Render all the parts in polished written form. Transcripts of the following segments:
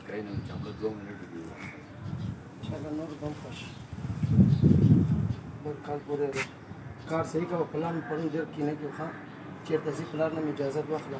काही नाही चमकत 2 मिनिट चला नूर दम खुश बरकाल पूरे कार सही का प्लान पढ़ूं देर कीने के खां चेरता सी प्लान में इजाज़त वाखला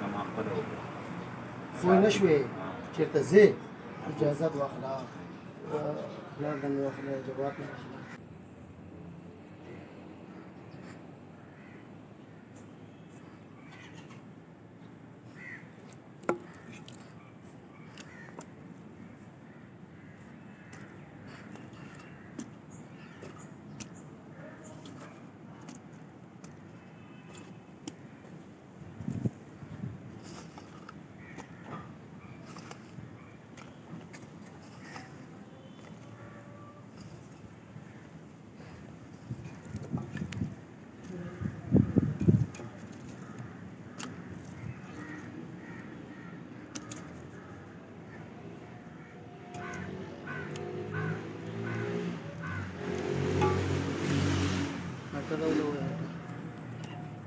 सामान पड़ा होगा कोई नशवे चेरता जे इजाज़त वाखला प्लान में वाखला जवाब में वाखला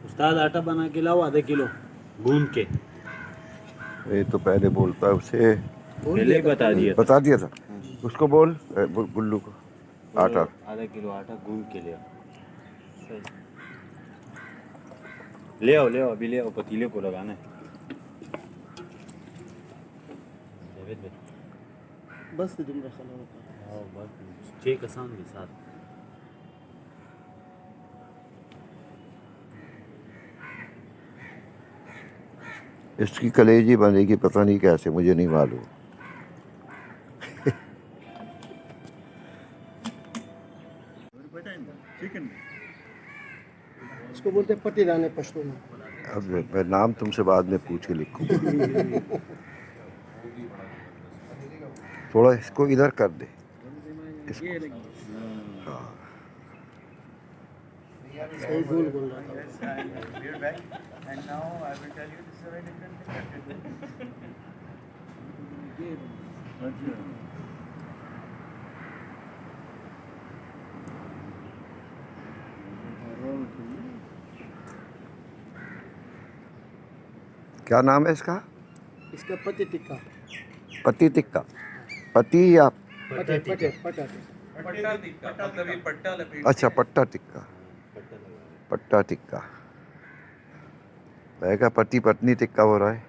उस्ताद आटा बना के लाओ आधा किलो गूंद के ये तो पहले बोलता है उसे पहले ही बता दिया था उसको बोल गुल्लू को आटा आधा किलो आटा गूंद के ले आओ ले आओ अभी ले आओ पतीले को लगाना है बस तुम रखा लो बस 6 कसान के साथ इसकी कलेजी बनेगी पता नहीं कैसे मुझे नहीं मालूम इसको बोलते पट्टी राने पश्तो में अब मैं नाम तुमसे बाद में पूछ के लिखूँ थोड़ा इसको इधर कर दे हाँ सही गोल बोल रहा था And now I will tell you this is a very different thing. क्या नाम है इसका इसका पति टिक्का पति टिक्का पति या पटे पटे पटा पट्टा टिक्का मतलब ये पट्टा लपेट अच्छा पट्टा टिक्का पट्टा टिक्का मैं क्या पति पत्नी टिक्का हो रहा है